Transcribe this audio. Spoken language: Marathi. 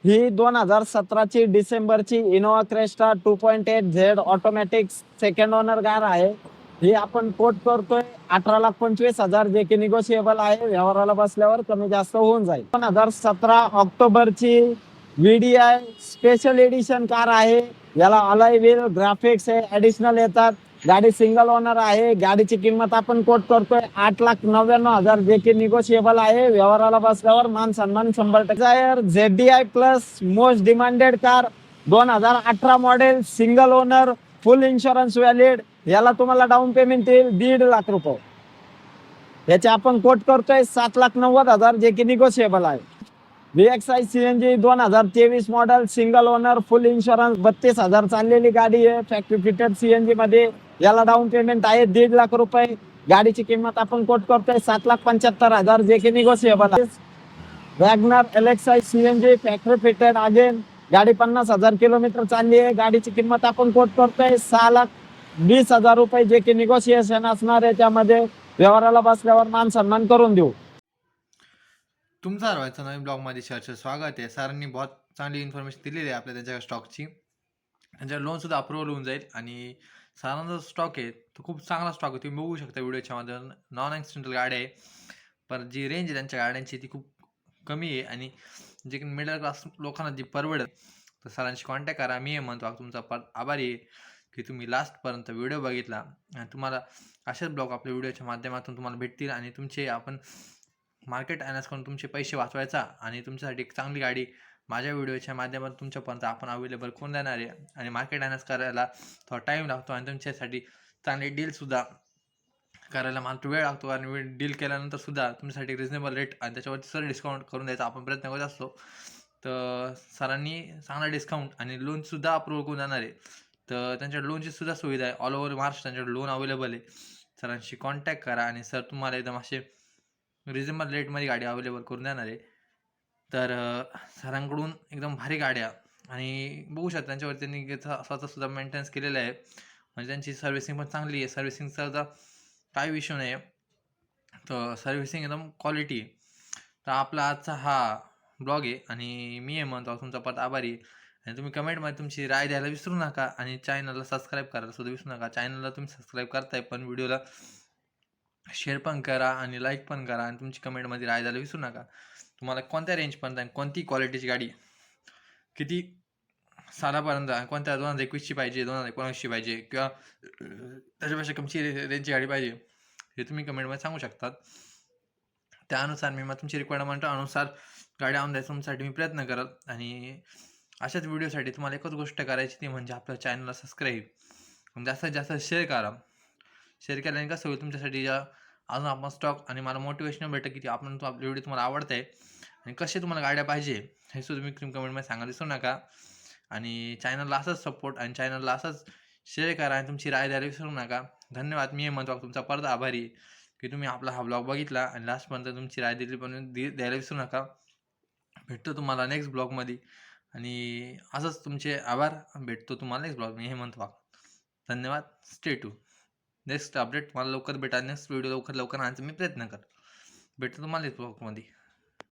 ही 2017ची डिसेंबरची Innova Crysta 2.8 Z automatic second owner car आहे. ही आपण कोट करतोय 18,25,000 जे की निगोशिएबल आहे. व्यवहाराला बसल्यावर कमी जास्त होऊन जाईल. 2017 ऑक्टोबरची VDI स्पेशल एडिशन कार आहे. याला अलॉय व्हील ग्राफिक्स आहे ऍडिशनल येतात. गाडी सिंगल ओनर आहे. गाडीची किंमत आपण कोट करतोय 8,99,000 जे की निगोशिएबल आहे. व्यवहाराला बसल्यावर मान सन्मान 100%. ZDI plus most demanded car 2018 model single owner फुल इन्शुरन्स व्हॅलिड. याला तुम्हाला डाऊन पेमेंट येईल 1.5 लाख रुपये. याचे आपण कोट करतोय 7,90,000 जे की निगोशिएबल आहे. VXI CNG 2023 model single owner फुल इन्शुरन्स 32,000 चाललेली गाडी आहे. फॅक्टरी फिटेड CNG मध्ये. याला डाऊन पेमेंट आहे 1.5 लाख रुपये. गाडीची किंमत आपण कोट करतोय 7,75,000 जे की निगोशिएबल आहे. WagonR LXI CNG factory fitted again. गाडी 50,000 किलोमीटर चालली आहे. गाडीची किंमत आपण कोट करतोय 6,20,000 रुपये जे की निगोशिएशन असणार आहे. त्यामध्ये व्यवहाराला बसल्यावर मान सन्मान करून देऊ. तुमचा सर्वांचं नवीन ब्लॉगमध्ये सहर्ष स्वागत आहे. सरांनी बहुत चांगली इन्फॉर्मेशन दिलेली आहे आपल्या त्यांच्या स्टॉकची. त्यांच्या लोनसुद्धा अप्रुव्हल होऊन जाईल आणि सरांचा स्टॉक आहे तो खूप चांगला स्टॉक आहे. तुम्ही बघू शकता व्हिडिओच्या माध्यमातून. नॉन ॲक्सिडेंटल गाड्या आहे, पण जी रेंज आहे त्यांच्या गाड्यांची ती खूप कमी आहे आणि जे की मिडल क्लास लोकांना जी परवडेल. तर सरांशी कॉन्टॅक्ट करा. मी हे म्हणतो तुमचा आभारी आहे की तुम्ही लास्टपर्यंत व्हिडिओ बघितला आणि तुम्हाला असेच ब्लॉग आपल्या व्हिडिओच्या माध्यमातून तुम्हाला भेटतील आणि तुमचे आपण मार्केट अनालाइज करून तुमचे पैसे वाचवायचा आणि तुमच्यासाठी एक चांगली गाडी माझ्या व्हिडिओच्या माध्यमातून तुमच्यापर्यंत आपण अवेलेबल करून देणार आहे. आणि मार्केट अनालाइज करायला थोडा टाईम लागतो आणि तुमच्यासाठी चांगली डीलसुद्धा करायला मला वेळ लागतो. आणि डील केल्यानंतर सुद्धा तुमच्यासाठी रिजनेबल रेट आणि त्याच्यावरती सर डिस्काउंट करून द्यायचा आपण प्रयत्न करत असतो. तर सरांनी चांगला डिस्काउंट आणि लोनसुद्धा अप्रूव्ह करून देणार आहे. तर त्यांच्या लोनची सुद्धा सुविधा आहे. ऑल ओव्हर महाराष्ट्र त्यांच्याकडे लोन अवेलेबल आहे. सरांशी कॉन्टॅक्ट करा आणि सर तुम्हाला एकदम असे रिजनेबल रेटमध्ये गाडी अवेलेबल करून देणार आहे. तर सरांकडून एकदम भारी गाड्या आणि बघू शकता त्यांच्यावर त्यांनी स्वतःसुद्धा मेंटेनन्स केलेलं आहे. म्हणजे त्यांची सर्व्हिसिंग पण चांगली आहे. सर्व्हिसिंगचा सुद्धा काही विषय नाही. तर सर्व्हिसिंग एकदम क्वालिटी. तर आपला आजचा हा ब्लॉग आहे आणि मी हे म्हणतो तुमचा परत आभारी आहे. आणि तुम्ही कमेंटमध्ये तुमची राय द्यायला विसरू नका आणि चॅनलला सबस्क्राईब करायला सुद्धा विसरू नका. चॅनलला तुम्ही सबस्क्राईब करताय पण व्हिडिओला शेअर पण करा आणि लाईक पण करा आणि तुमची कमेंटमध्ये राय द्यायला विसरू नका. तुम्हाला कोणत्या रेंजपर्यंत आणि कोणती क्वालिटीची गाडी किती सालापर्यंत कोणत्या 2021ची पाहिजे 2019ची पाहिजे किंवा त्याच्यापेक्षा कमची रेंजची गाडी पाहिजे हे तुम्ही कमेंटमध्ये सांगू शकतात. त्यानुसार मी मग तुमची रिक्वायरमेंट अनुसार गाडी आणून द्यायचा तुमच्यासाठी मी प्रयत्न करत. आणि अशाच व्हिडिओसाठी तुम्हाला एकच गोष्ट करायची ती म्हणजे आपल्या चॅनलला सबस्क्राईब जास्तीत जास्त शेअर करा. शेअर केल्याने कसं होईल तुमच्यासाठी अजून आपण स्टॉक आणि मला मोटिवेशन भेटतं की आपण आपली व्हिडिओ तुम्हाला आवडते आणि कसे तुम्हाला गाड्या पाहिजे हे सुद्धा मी कमेंटमध्ये सांगायला विसरू नका. आणि चॅनलला असंच सपोर्ट आणि चॅनलला असंच शेअर करा आणि तुमची राय द्यायला विसरू नका. धन्यवाद. मी हे म्हणतो तुमचा परत आभारी की तुम्ही आपला हा ब्लॉग बघितला आणि लास्टपर्यंत तुमची राय दिली पण द्यायला विसरू नका. भेटतो तुम्हाला नेक्स्ट ब्लॉगमध्ये आणि असंच तुमचे आभार. भेटतो तुम्हाला नेक्स्ट ब्लॉग. मी हे म्हणतो धन्यवाद. स्टे टू नेक्स्ट अपडेट मला लवकर भेटा. नेक्स्ट व्हिडिओ लवकर आणण्याचा मी प्रयत्न कर. भेटतो तुम्हाला नेक्स्ट ब्लॉगमध्ये.